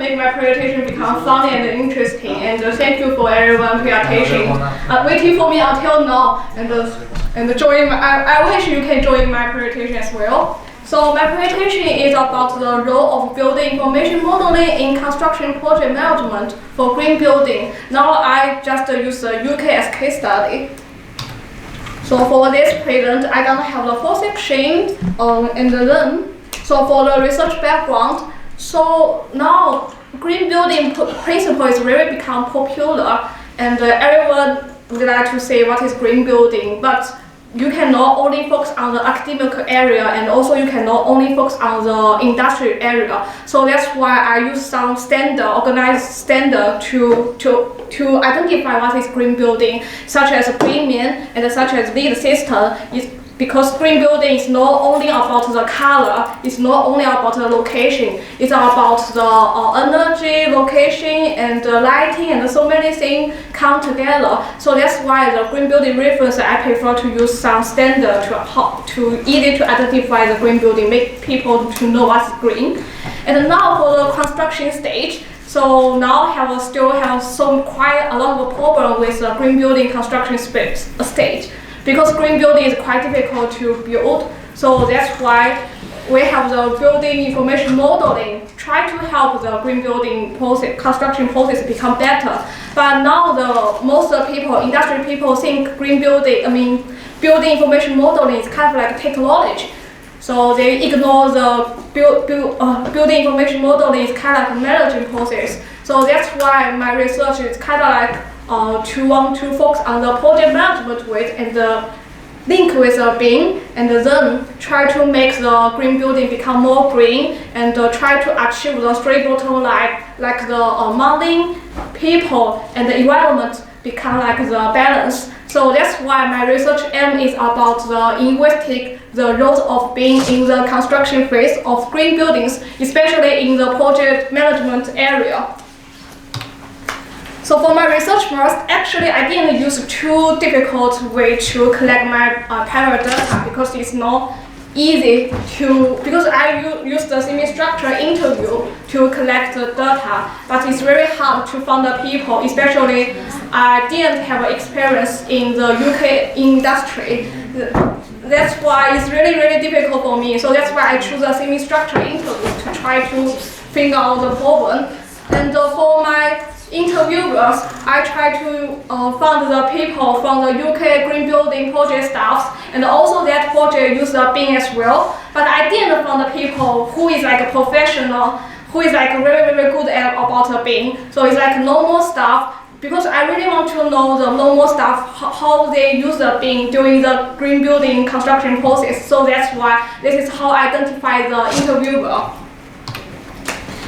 make my presentation become funny and interesting. And thank you for everyone paying attention, waiting for me until now, and join. I wish you can join my presentation as well. So my presentation is about the role of building information modeling in construction project management for green building. Now I just use the UK as case study. So for this present, I'm gonna have the four sections and then. So for the research background, so now green building principle is really become popular, and everyone would like to say what is green building, but you cannot only focus on the academic area, and also you cannot only focus on the industrial area. So that's why I use some organized standard to identify what is green building, such as premium and such as lead system. Because green building is not only about the color, it's not only about the location, it's about the energy, location, and the lighting, and so many things come together. So that's why the green building reference, I prefer to use some standard to easy to identify the green building, make people to know what's green. And now for the construction stage, so now still have quite a lot of problem with the green building construction stage. Because green building is quite difficult to build, so that's why we have the building information modeling, try to help the green building construction process become better. But now most people, industry people think building information modeling is kind of like technology. So they ignore the building information modeling is kind of like a managing process. So that's why my research is kind of like to want to focus on the project management with and the link with the BIM, and then try to make the green building become more green, and try to achieve the three bottom line, like the modeling, people, and the environment become like the balance. So that's why my research aim is about the roles of BIM in the construction phase of green buildings, especially in the project management area. So for my research work, actually I didn't use too difficult way to collect my panel data, because it's not easy because I use the semi-structure interview to collect the data, but it's very hard to find the people, especially I didn't have experience in the UK industry. That's why it's really, really difficult for me. So that's why I choose a semi-structure interview to try to figure out the problem. And for my interviewers, I try to find the people from the UK green building project staffs, and also that project use the BIM as well. But I didn't find the people who is like a professional, who is like very, very good about the BIM. So it's like normal staff, because I really want to know the normal staff, how they use the BIM during the green building construction process. So that's why this is how I identify the interviewer.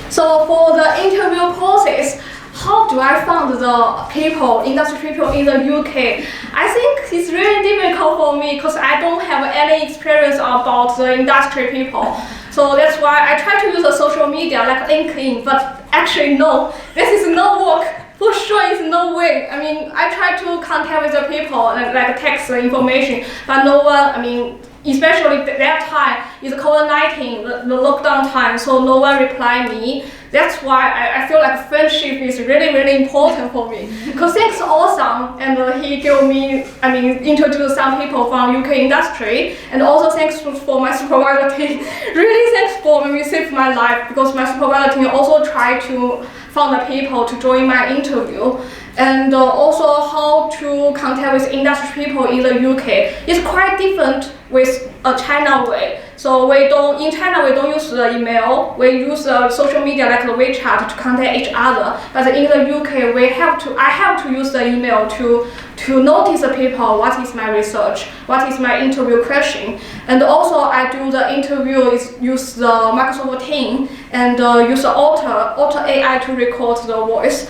So for the interview process, how do I find the people, industry people in the UK? I think it's really difficult for me because I don't have any experience about the industry people. So that's why I try to use the social media like LinkedIn, but actually no, this is no work. For sure, it's no way. I mean, I try to contact with the people, like text the information, but no one, especially that time is COVID-19, the lockdown time, so no one replied me. That's why I feel like friendship is really, really important for me. Because it's awesome, and he gave me, introduced some people from UK industry, and also thanks for my supervisor team. Really thanks for me, saved my life, because my supervisor team also tried to find the people to join my interview. And also how to contact with industry people in the UK. It's quite different with a China way. So in China we don't use the email, we use social media like the WeChat to contact each other. But in the UK I have to use the email to notice the people, what is my research, what is my interview question. And also I do the interview use the Microsoft Teams and use the Auto AI to record the voice.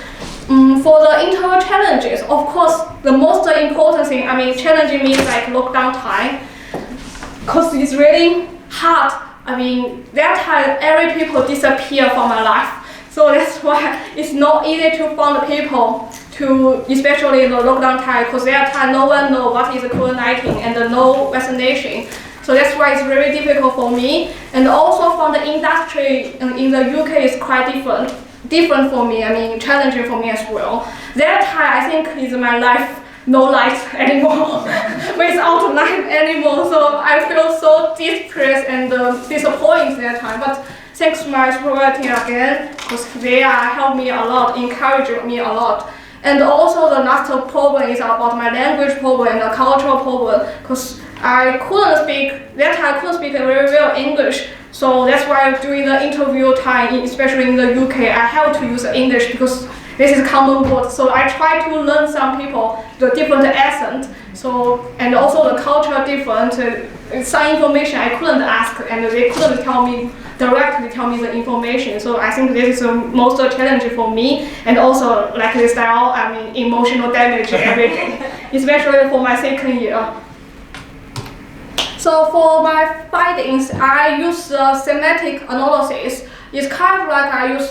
For the interview challenges, of course, the most important thing, challenging means like lockdown time, because it's really hard. That time every people disappear from my life. So that's why it's not easy to find people especially in the lockdown time, because that time no one knows what is COVID-19 and no vaccination. So that's why it's very difficult for me. And also from the industry in the UK is quite different. different for me. I mean, challenging for me as well. That time, I think, is my life no light anymore, without life anymore. So I feel so depressed and disappointed that time. But thanks to my supervisor team again, because they helped me a lot, encouraged me a lot. And also the last problem is about my language problem and the cultural problem, because I couldn't speak very well English. So that's why during the interview time, especially in the UK, I have to use English because this is common word. So I try to learn some people the different accent. So and also the culture different. Some information I couldn't ask, and they couldn't directly tell me the information. So I think this is the most challenging for me, and also like the style, I mean, emotional damage every day, especially for my second year. So for my findings, I use semantic analysis. It's kind of like I use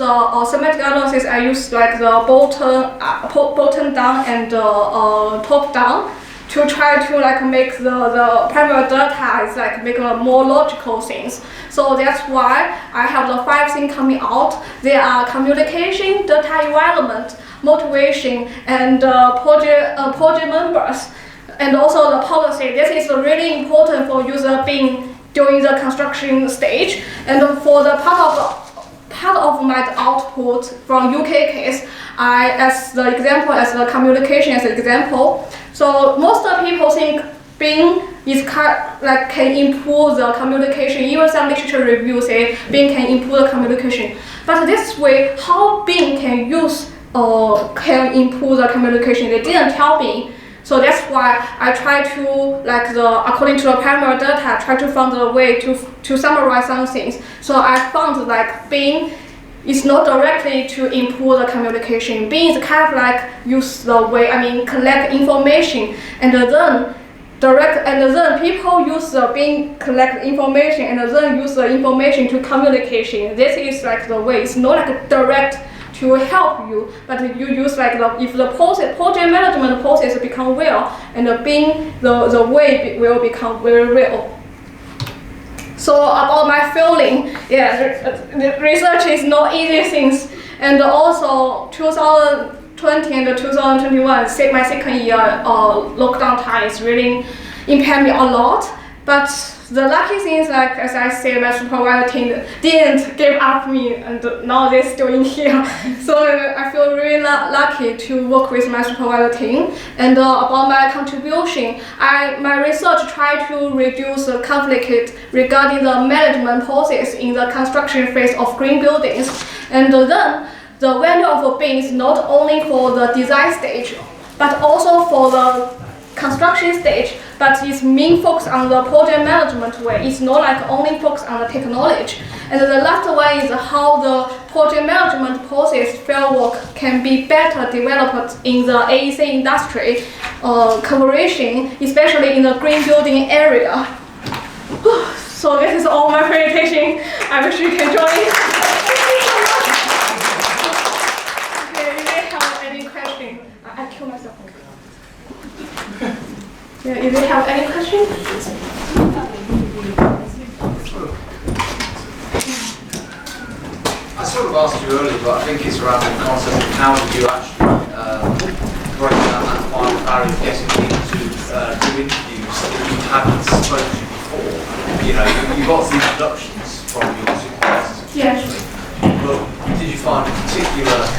semantic analysis. I use like the bottom down and top down to try to like make the primary data is like make a more logical things. So that's why I have the 5 things coming out. They are communication, data environment, motivation, and project members. And also the policy. This is really important for user being during the construction stage. And for the part of my output from UK case, as the communication as an example. So most of the people think Bing can improve the communication. Even some literature reviews say Bing can improve the communication. But this way, how Bing can improve the communication, they didn't tell me. So that's why I try to, according to the primary data, try to find a way to summarize some things. So I found like Bing is not directly to improve the communication. Bing is kind of like use the way, collect information, and then people use the Bing collect information and then use the information to communication. This is like the way. It's not like a direct to help you, but you use if the project management process become real, and the way will become very real. So about my feeling, the research is not easy things, and also 2020 and 2021, my second year lockdown time is really impaired me a lot. But the lucky thing is, as I said, my supervisor team didn't give up me, and now they're still in here. So I feel really lucky to work with my supervisor team. And about my contribution, my research tried to reduce the conflict regarding the management process in the construction phase of green buildings. And then the value of Bing is not only for the design stage, but also for the construction stage, but its main focus on the project management way. It's not like only focus on the technology. And the last one is how the project management process framework can be better developed in the AEC industry cooperation, especially in the green building area. So this is all my presentation. I wish you can join. Okay, if you have any question, I kill myself. Yeah, if you have any questions? I sort of asked you earlier, but I think it's around the concept of how do you actually break down that final barrier of getting into do interviews that you haven't spoken to before. You know, you got the introductions from your supervisors, yes. But did you find a particular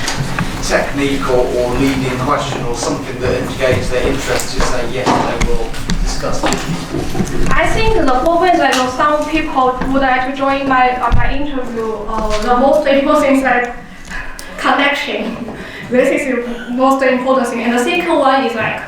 technique or leading question or something that indicates their interest to say yes, they will discuss it? I think the problem is that some people would like to join my interview. The most important thing is like connection. This is the most important thing. And the second one is like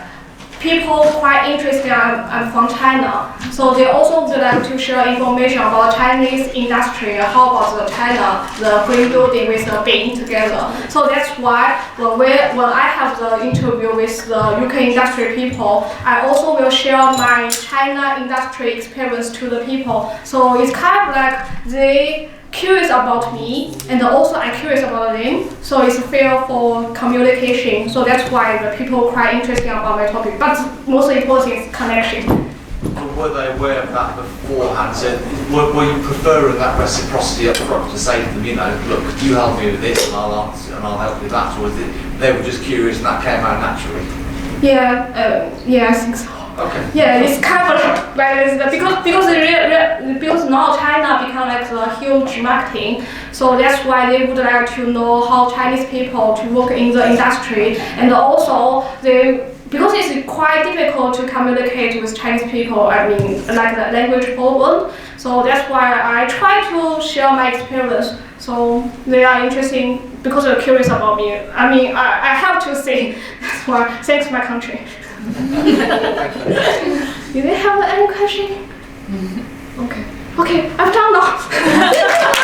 people quite interested. I'm from China, so they also would like to share information about Chinese industry. How about the green building with the Bing together? So that's why when I have the interview with the UK industry people, I also will share my China industry experience to the people. So it's kind of like they curious about me, and also I'm curious about them. So it's fair for communication. So that's why the people are quite interested about my topic. But most important is connection. were they aware of that beforehand? So were you preferring that reciprocity up front to say to them, you know, look, you help me with this and I'll help you with that, or was it they were just curious and that came out naturally? Yeah, I think so. Okay. Yeah, it's kind of like because now China become like a huge marketing, so that's why they would like to know how Chinese people to work in the industry, and also because it's quite difficult to communicate with Chinese people. I mean, like the language problem. So that's why I try to share my experience. So they are interesting because they're curious about me. I mean, I have to say that's why. Thanks, my country. Do they have any question? Okay, I'm done now.